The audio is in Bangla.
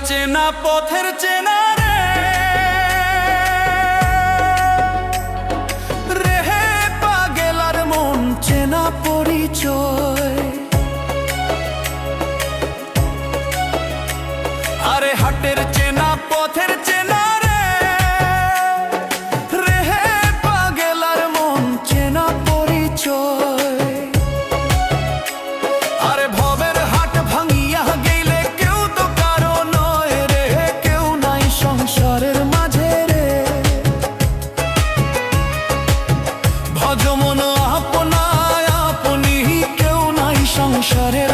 চেনা পথের চেনা রে রেহে পাগেলার মন চেনা পরিচয়। আরে হাটের চেনা পথের চেনা রে রেহে পাগেলার মন চেনা পরিচয়। আরে ভবের হাট ভাঙিয়া গেলে কেউ তো কারো নয় রে, কেউ নাই সংসারের মাঝে রে। ভজমন আপনায় আপনি কেউ নাই সংসারের